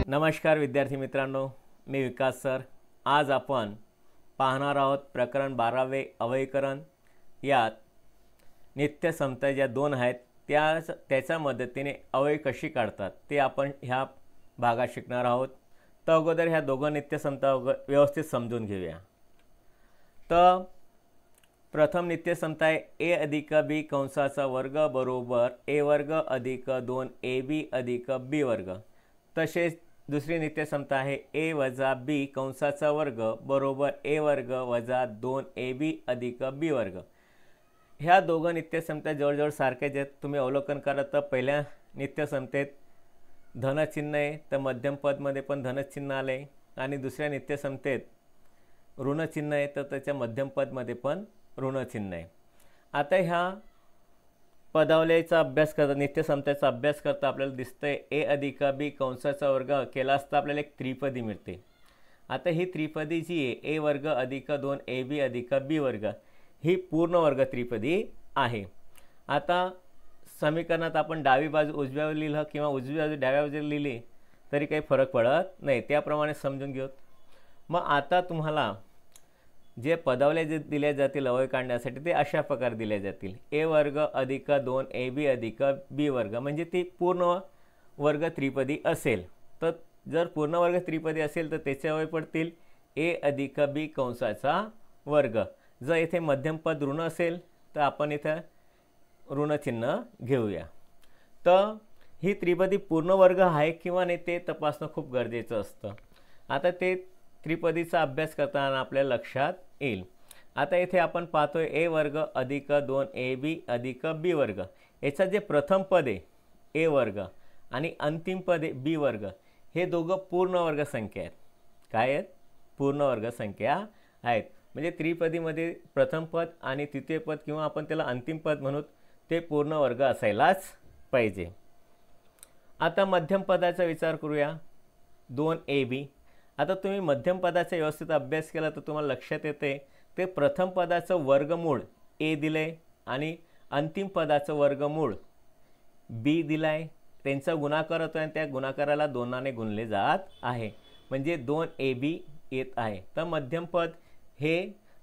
नमस्कार विद्यार्थी मित्रांनो, मी विकास सर। आज आपण पाहणार आहोत प्रकरण 12वे अवयवीकरण। यात नित्य समता ज्या दोन आहेत त्याच्या मदतीने अवयवी कशी काढतात ते आपण ह्या भागात शिकणार आहोत। तर अगोदर ह्या दोघं नित्य समता व्यवस्थित समजून घेऊया। तर प्रथम नित्य समता आहे ए अधिक बी कंसाचा वर्ग बरोबर ए वर्ग अधिक 2ab अधिक बी वर्ग। तसेच दुसरी नित्य समता आहे ए वजा बी कंसाचा वर्ग बरोबर ए वर्ग वजा 2ab अधिक बी वर्ग। ह्या दोघं नित्य समता जवळजवळ सारखेच आहेत। तुम्ही अवलोकन करा तर पहिल्या नित्य समतेत धनचिन्ह आहे, तर मध्यम पदमध्ये पण धनचिन्ह आले, आणि दुसऱ्या नित्य समतेत ऋणचिन्ह आहे, तर त्याच्या मध्यम पदमध्ये पण ऋणचिन्ह आहे। आता ह्या पदावलीचा अभ्यास करता, नित्य समतेचा अभ्यास करता आपल्याला दिसतंय ए अधिक बी कंसाचा वर्ग केला असता आपल्याला एक त्रिपदी मिळते। आता ही त्रिपदी जी आहे ए वर्ग अधिक 2ab अधिक बी वर्ग ही पूर्ण वर्ग त्रिपदी आहे। आता समीकरणात आपण डावी बाजू उजव्या बाजूला लिहिलं किंवा उजवी बाजू डाव्या बाजूला लिहिली तरी काही फरक पडत नाही, त्याप्रमाणे समजून घेऊ। मग आता तुम्हाला जे पदावल्या जे दिल्या जातील अवयव काढण्यासाठी ते अशा प्रकारे दिल्या जातील। ए वर्ग अधिक 2ab अधिक बी वर्ग म्हणजे ती पूर्ण वर्ग त्रिपदी असेल। तर जर पूर्ण वर्ग त्रिपदी असेल तर त्याचे अवयव पडतील ए अधिक बी कंसाचा वर्ग। जर इथे मध्यम पद ऋण असेल तर आपण इथं ऋणचिन्ह घेऊया। तर ही त्रिपदी पूर्ण वर्ग आहे किंवा नाही ते तपासणं खूप गरजेचं असतं। आता ते त्रिपदीचा अभ्यास करताना आपल्या लक्षात येईल। आता इथे आपण पाहतोय ए वर्ग अधिक 2ab अधिक बी वर्ग, याचा जे प्रथम पद आहे ए वर्ग आणि अंतिम पद आहे बी वर्ग, हे दोघं पूर्ण वर्ग संख्या आहेत। काय आहेत? पूर्ण वर्ग संख्या आहेत। म्हणजे त्रिपदीमध्ये प्रथम पद आणि तृतीय पद किंवा आपण त्याला अंतिम पद म्हणू ते पूर्ण वर्ग असायलाच पाहिजे। आता मध्यम पदाचा विचार करूया 2ab। आता तुम्ही मध्यम पदाचा व्यवस्थित अभ्यास केला तर तुम्हाला लक्षात येते ते प्रथम पदाचं वर्गमूळ ए दिले आणि अंतिम पदाचं वर्गमूळ बी दिलाय, त्यांचा गुणाकार होतो आणि त्या गुणाकाराला 2ने गुणले जात आहे, म्हणजे 2ab येत आहे। तर मध्यम पद हे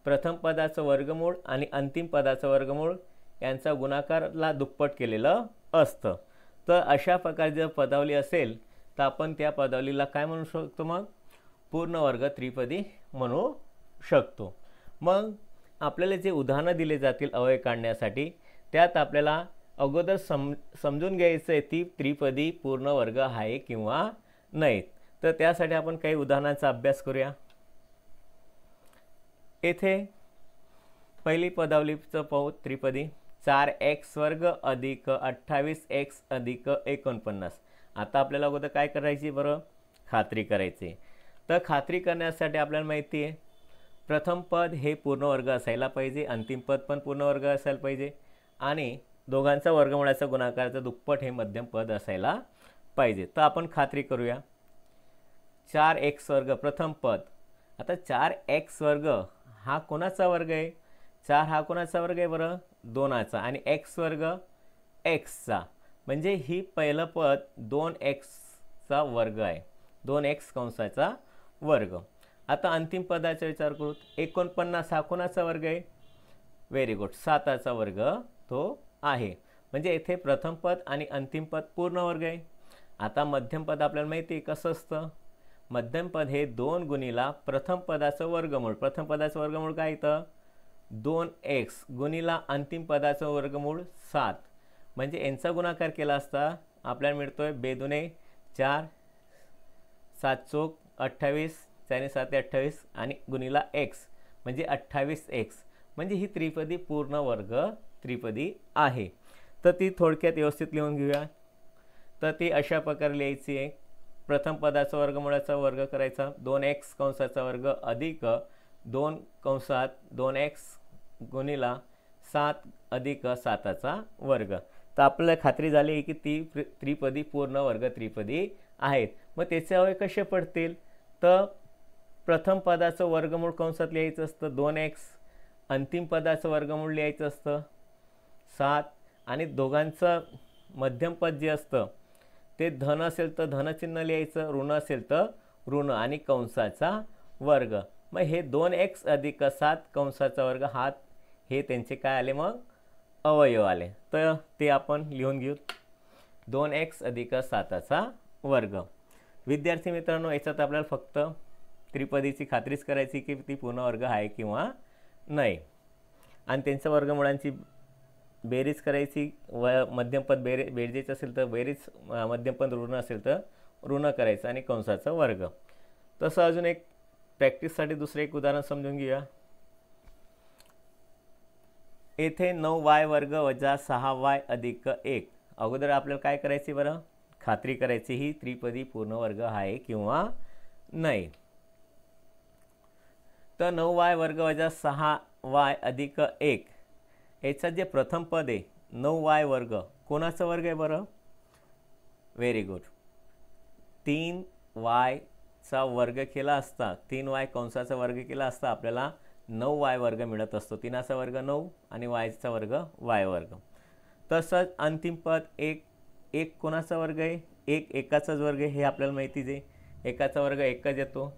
प्रथम पदाचं वर्गमूळ आणि अंतिम पदाचं वर्गमूळ यांचा गुणाकारला दुप्पट केलेलं असतं। तर अशा प्रकारे जर पदावली असेल तर आपण त्या पदावलीला काय म्हणू शकतो? मग पूर्ण वर्ग त्रिपदी म्हणू शकतो। मग आपल्याला जे उदाहरणं दिले जातील अवयव काढण्यासाठी त्यात आपल्याला अगोदर समजून घ्यायचं आहे ती त्रिपदी पूर्ण वर्ग आहे किंवा नाही। तर त्यासाठी आपण काही उदाहरणांचा अभ्यास करूया। येथे पहिली पदावलीचं पाहू त्रिपदी 4x वर्ग अधिक 28x अधिक 49। आता आपल्याला अगोदर काय करायची बरं? खात्री करायची। तर खात्री करण्यासाठी आपल्याला माहिती आहे प्रथम पद हे पूर्ण वर्ग असायला पाहिजे, अंतिम पद पण पूर्ण वर्ग असायला पाहिजे, आणि दोघांचा वर्गमूळाचा गुणाकाराचा दुप्पट हे मध्यम पद असायला पाहिजे। तर आपण खात्री करूया। 4x वर्ग प्रथम पद। आता 4x वर्ग हा कोणाचा वर्ग आहे? 4 हा कोणाचा वर्ग आहे बरं? 2चा, आणि x वर्ग xचा, म्हणजे ही पहिलं पद 2x वर्ग आहे, 2x कंसाचा वर्ग। आता अंतिम पदाचा विचार करू। 49 हा कोणाचा वर्ग आहे? व्हेरी गुड, 7चा वर्ग तो आहे, म्हणजे इथे प्रथम पद आणि अंतिम पद पूर्ण वर्ग आहे। आता मध्यम पद आपल्याला माहिती आहे कसं असतं? मध्यम पद हे 2 गुणिला प्रथम पदाचं वर्गमूळ। प्रथम पदाचं वर्गमूळ काय येतं? 2x गुणिला अंतिम पदाचं वर्गमूळ 7, म्हणजे यांचा गुणाकार केला असता आपल्याला मिळतोय 2 दुणे 4, 7 चोक 28, 4 7 28 आणि गुणिला x म्हणजे 28x, म्हणजे ही त्रिपदी पूर्ण वर्ग त्रिपदी आहे। तर ती थोडक्यात व्यवस्थित लिहून घेऊया। तर ती अशा प्रकारे लिहायची आहे। प्रथम पदाचा वर्गमूळाचा वर्ग करायचा 2x कंसाचा वर्ग अधिक 2 कंसात 2x गुणिला 7 अधिक 7चा वर्ग। तर आपल्याला खात्री झाली आहे की ती त्रिपदी पूर्ण वर्ग त्रिपदी आहेत। मग त्याचे अवयव कसे पडतील? तर प्रथम पदाचं वर्गमूळ कंसात लिहायचं असतं 2x, अंतिम पदाचं वर्गमूळ लिहायचं असतं 7, आणि दोघांचं मध्यम पद जे असतं ते धन असेल तर धनचिन्ह लिहायचं, ऋण असेल तर ऋण आणि कंसाचा वर्ग. मग हे 2x अधिक 7 कंसाचा वर्ग हा हे त्यांचे काय आले मग अवयव आले. तर ते आपण लिहून घेऊ 2x अधिक 7चा वर्ग. विद्यार्थी मित्रांनो, याच्यात आपल्याला फक्त त्रिपदीची खात्रीच करायची की ती पूर्ण वर्ग आहे किंवा नाही आणि त्यांच्या वर्गमुळांची बेरीज करायची व मध्यमपद बेरजेचं असेल तर बेरीज, मध्यमपद ऋण असेल तर ऋण करायचं आणि कंसाचा वर्ग. तसं अजून एक प्रॅक्टिससाठी दुसरं एक उदाहरण समजून घेऊया. येथे 9y वर्ग वजा 6y अधिक 1. अगोदर आपल्याला काय करायची बरं, खात्री करायची ही त्रिपदी पूर्ण वर्ग आहे किंवा नाही. तर 9y वर्ग वजा 6y अधिक 1 याचं जे प्रथम पद आहे 9y वर्ग कोणाचा वर्ग आहे बरं, व्हेरी गुड, 3yचा वर्ग केला असता 3y कंसाचा वर्ग केला असता आपल्याला 9y वर्ग मिळत असतो. 3चा वर्ग 9 आणि yचा वर्ग y वर्ग. तसंच अंतिम पद 1 कोणाचा वर्ग आहे, 1चाच वर्ग आहे हे आपल्याला माहितीच आहे, 1चा वर्ग 1च येतो.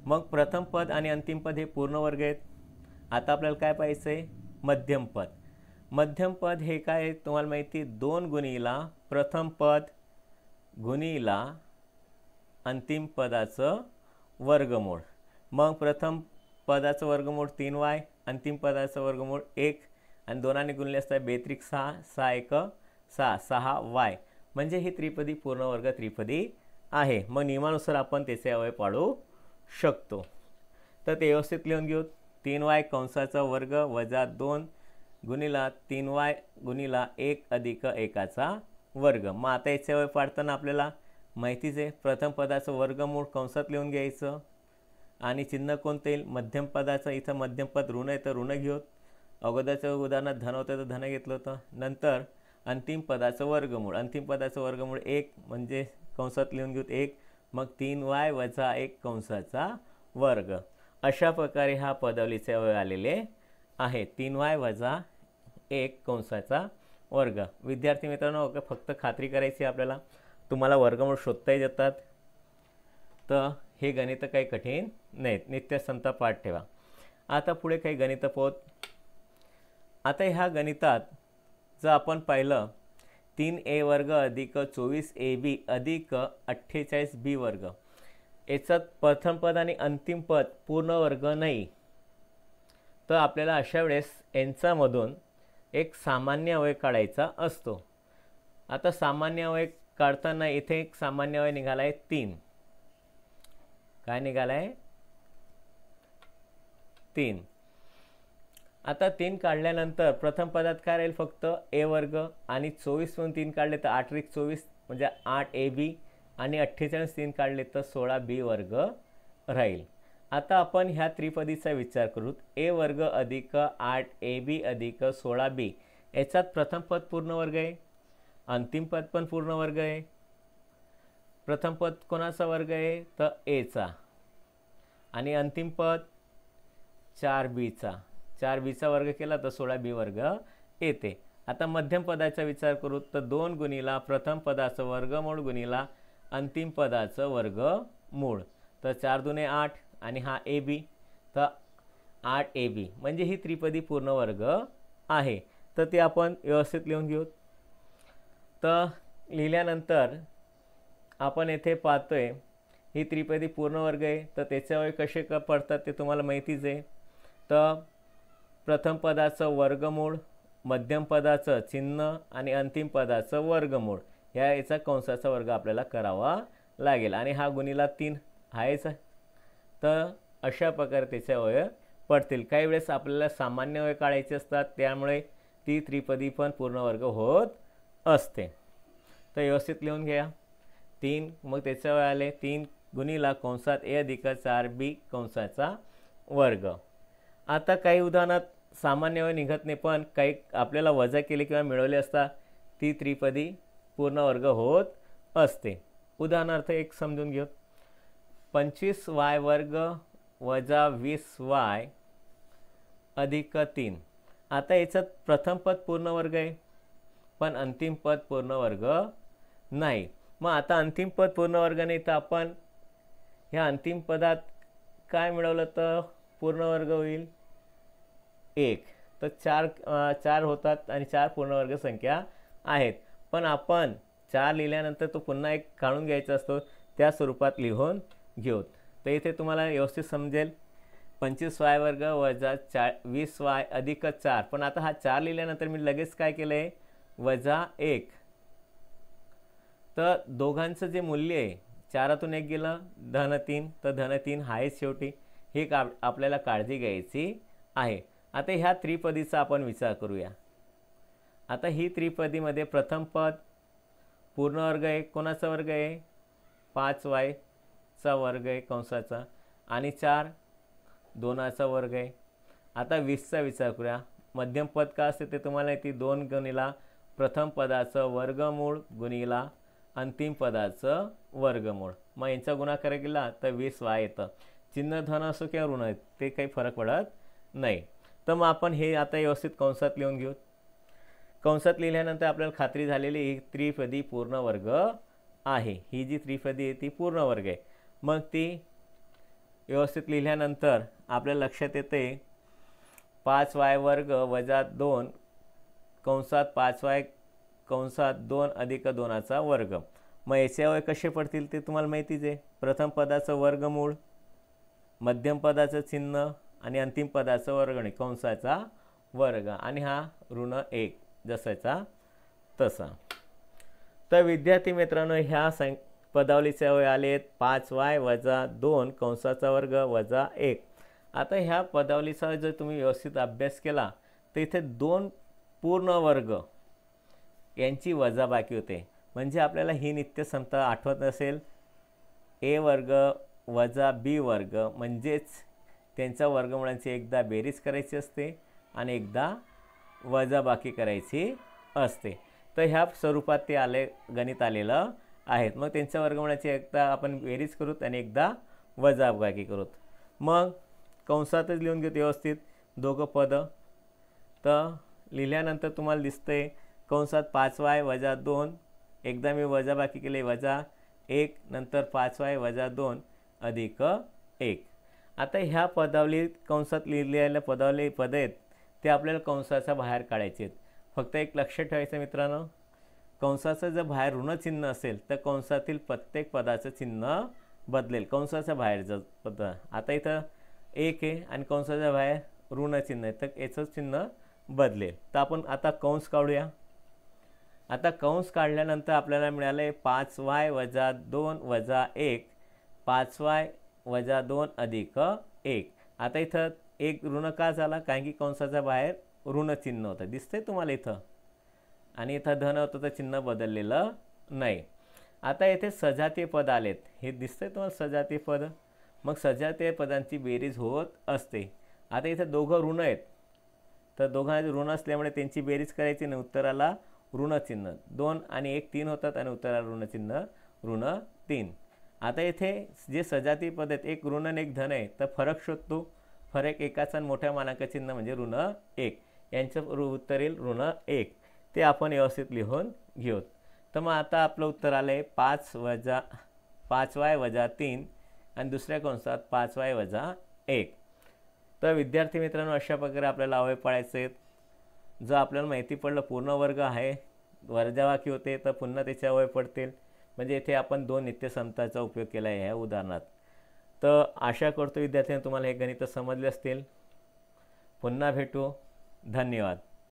मग प्रथम पद आणि अंतिम पद हे पूर्ण वर्ग आहेत. आता आपल्याला काय पाहिजे आहे, मध्यम पद. मध्यम पद हे काय आहे तुम्हाला माहिती, 2 गुणिला प्रथम पद गुणिला अंतिम पदाचं वर्गमूळ. मग प्रथम पदाचं वर्गमूळ 3y, अंतिम पदाचं वर्गमूळ 1 आणि दोनाने गुणले असता 2 6, 6 1 6, 6y. म्हणजे ही त्रिपदी पूर्ण वर्ग त्रिपदी आहे. मग नियमानुसार आपण त्याचे अवयव पाडू शकतो. तर ते व्यवस्थित लिहून घेऊ. 3y कंसाचा वर्ग वजा 2 गुणिला 3y गुणिला 1 अधिक 1चा वर्ग. मग आता याचे अवयव पाडताना आपल्याला माहितीच आहे, प्रथम पदाचं वर्गमूळ कंसात लिहून घ्यायचं आणि चिन्ह कोणतं येईल, मध्यम पदाचं. इथं मध्यम पद ऋण आहे तर ऋण घेऊ. अगोदरच्या उदाहरणात धन होतं तर धन घेतलं होतं. नंतर अंतिम पदाचं वर्गमूळ, अंतिम पदाचं वर्गमूळ 1 म्हणजे कंसात लिहून घेऊ 1, मग 3y वजा 1 कंसाचा वर्ग. अशा प्रकारे हा पदावलीचे अवयव आलेले आहे, 3y वजा 1 कंसाचा वर्ग. विद्यार्थी मित्रांनो, फक्त खात्री करायची आपल्याला, तुम्हाला वर्गमूळ शोधता येतात. तर हे गणित काही कठीण नाहीत, नित्यसंत पाठ ठेवा. आता पुढे काही गणित पाहू. आता ह्या गणितात जर आपण पाहिलं 3a वर्ग अधिक 24ab अधिक 48b वर्ग, याच्यात प्रथम पद आणि अंतिम पद पूर्ण वर्ग नाही. तर आपल्याला अशा वेळेस यांच्यामधून एक सामान्य अवयव काढायचा असतो. आता सामान्य अवयव काढताना इथे एक सामान्य अवयव निघाला आहे 3. काय निघाला आहे, 3. आता 3 काढल्यानंतर प्रथम पदात काय राहील, फक्त a वर्ग आणि 24 म्हणून 3 काढले तर 8 + 24 म्हणजे 8ab आणि 48 3 काढले तर 16b वर्ग राहील. आता आपण ह्या त्रिपदीचा विचार करू. a वर्ग अधिक 8ab अधिक 16b याच्यात प्रथम पद पूर्ण वर्ग आहे, अंतिम पद पण पूर्ण वर्ग आहे. प्रथम पद कोणाचा वर्ग आहे तर aचा आणि अंतिम पद 4bचा. 4bचा वर्ग केला तर 16b वर्ग येते. आता मध्यम पदाचा विचार करू तर 2 गुणिला प्रथम पदाचं वर्गमूळ गुणिला अंतिम पदाचं वर्गमूळ. तर 4 दुने 8 आणि हा ab तर 8ab म्हणजे ही त्रिपदी पूर्ण वर्ग आहे. तर ते आपण व्यवस्थित लिहून घेऊ. तर लिहिल्यानंतर आपण येथे पाहतोय ही त्रिपदी पूर्ण वर्ग आहे. तर त्याचे अवयव कसे पडतात ते तुम्हाला माहितीच आहे. तर प्रथम पदाचं वर्गमूळ, मध्यम पदाचं चिन्ह आणि अंतिम पदाचं वर्गमूळ याचा कंसाचा वर्ग आपल्याला करावा लागेल आणि हा गुणिला 3 आहेच. तर अशा प्रकारे त्याचे अवयव पडतील. काही वेळेस आपल्याला सामान्य अवयव काढायचे असतात, त्यामुळे ती त्रिपदी पण पूर्ण वर्ग होत असते. तर व्यवस्थित लिहून घ्या. 3 मग त्याचे अवयव आले 3 गुणिला कंसात a अधिक 4b कंसाचा वर्ग. आता काही उदाहरणात सामान्य अवयव निघत नाही, पण काही आपल्याला वजा केले किंवा मिळवले असता ती त्रिपदी पूर्ण वर्ग होत असते. उदाहरणार्थ एक समजून घेऊ. 25y वर्ग वजा 20y अधिक 3. आता याच्यात प्रथम पद पूर्ण वर्ग आहे पण अंतिम पद पूर्ण वर्ग नाही. मग आता अंतिम पद पूर्ण वर्गाने इथं आपण ह्या अंतिम पदात काय मिळवलं तर पूर्ण वर्ग होईल 1. तर चार होतात आणि 4 पूर्णवर्ग संख्या आहेत. पण आपण 4 लिहिल्यानंतर तो पुन्हा एक काढून घ्यायचा असतो, त्या स्वरूपात लिहून घेऊ. तर इथे तुम्हाला व्यवस्थित समजेल. 25y वर्ग वजा 20y अधिक 4. पण आता हा 4 लिहिल्यानंतर मी लगेच काय केलं आहे, वजा 1. तर दोघांचं जे मूल्य आहे, 4तून 1 गेलं धन 3, तर धन 3 आहेच शेवटी. हे आपल्याला काळजी घ्यायची आहे. आता ह्या त्रिपदीचा आपण विचार करूया. आता ही त्रिपदीमध्ये प्रथम पद पूर्ण वर्ग आहे. कोणाचा वर्ग आहे, 5y चा वर्ग आहे कंसाचा, आणि 4 2चा वर्ग आहे. आता 20चा विचार करूया. मध्यम पद का असते ते तुम्हाला ती 2 गुणिला प्रथम पदाचं वर्गमूळ गुणिला अंतिम पदाचं वर्गमूळ. मग यांचा गुणाकार केला तर 20y येतं. चिन्ह धन असो किंवा ऋण ते काही फरक पडत नाही. तर मग आपण हे आता व्यवस्थित कंसात लिहून घेऊ. कंसात लिहिल्यानंतर आपल्याला खात्री झालेली ही त्रिपदी पूर्ण वर्ग आहे. ही जी त्रिपदी आहे ती पूर्ण वर्ग आहे. मग ती व्यवस्थित लिहिल्यानंतर आपल्या लक्षात येते 5y वर्ग वजा 2 कंसात 5y कंसात 2 अधिक 2चा वर्ग. मग याच्यावर कसे पडतील ते तुम्हाला माहितीच आहे. प्रथम पदाचं वर्गमूळ, मध्यम पदाचं चिन्ह आणि अंतिम पदाचं वर्गणी कंसाचा वर्ग, आणि हा ऋण 1 जसाचा तसा. तर विद्यार्थी मित्रांनो, ह्या पदावलीचे वय आलेत 5y वजा 2 कंसाचा वर्ग वजा 1. आता ह्या पदावलीचा जर तुम्ही व्यवस्थित अभ्यास केला तर इथे 2 पूर्ण वर्ग यांची वजाबाकी होते. म्हणजे आपल्याला ही नित्यसमता आठवत असेल, a वर्ग वजा b वर्ग, म्हणजेच त्यांच्या वर्गमुळांची एकदा बेरीज करायची असते आणि एकदा वजाबाकी करायची असते. तर ह्या स्वरूपात ते गणित आलेलं आहेत. मग त्यांच्या वर्गमुळाची एकदा आपण बेरीज करूत आणि एकदा वजाबाकी करूत. मग कंसातच लिहून घेतो व्यवस्थित दोघं पदं. तर लिहिल्यानंतर तुम्हाला दिसतंय कंसात 5y वजा 2, एकदा मी वजाबाकी केली वजा 1, नंतर 5y वजा 2 अधिक 1. आता ह्या पदावलीत कंसात लिहिलेल्या पद आहेत ते आपल्याला कंसाच्या बाहेर काढायचे आहेत. फक्त एक लक्षात ठेवायचं मित्रांनो, कंसाचं जर बाहेर ऋणचिन्ह असेल तर कंसातील प्रत्येक पदाचं चिन्ह बदलेल. कंसाच्या बाहेर जर पद आता इथं 1 आहे आणि कंसाच्या बाहेर ऋणचिन्ह आहे तर याचं चिन्ह बदलेल. तर आपण आता कंस काढूया. आता कंस काढल्यानंतर आपल्याला मिळालं आहे 5y वजा 2 वजा 1, 5y वजा 2 अधिक 1. आता इथं एक ऋण का झाला, कारण की कंसाच्या बाहेर ऋणचिन्ह होतं, दिसतंय तुम्हाला इथं, आणि इथं धन होतं तर चिन्ह बदललेलं नाही. आता येथे सजातीय पद आलेत, हे दिसतंय तुम्हाला सजातीय पद. मग सजातीय पदांची बेरीज होत असते. आता इथं दोघं ऋण आहेत तर दोघांचे ऋण असल्यामुळे त्यांची बेरीज करायची आणि उत्तराला ऋणचिन्ह 2 आणि 1 3 होतात आणि उत्तराला ऋणचिन्ह ऋण 3. आता इथे जे सजातीय पद आहेत एक ऋण आणि एक धन आहे तर फरक शोधतो. फरक एकाचा आणि मोठ्या मानांक चिन्ह म्हणजे ऋण 1, यांचं उत्तर येईल ऋण 1. ते आपण व्यवस्थित लिहून घेऊ. तर मग आता आपलं उत्तर आलं आहे 5y वजा 3 आणि दुसऱ्या कंसात 5y वजा 1. तर विद्यार्थी मित्रांनो, अशा प्रकारे आपल्याला अवयव पाळायचे आहेत. जर आपल्याला माहिती पडलं पूर्ण वर्ग आहे, वजाबाकी होते तर पुन्हा त्याचे अवयव पडतील. म्हणजे इथे आपण 2 नित्यसमताचा उपयोग केला आहे ह्या उदाहरणात. तर आशा करतो विद्यार्थ्यांनी तुम्हाला हे गणित समजले असतील. पुन्हा भेटू. धन्यवाद.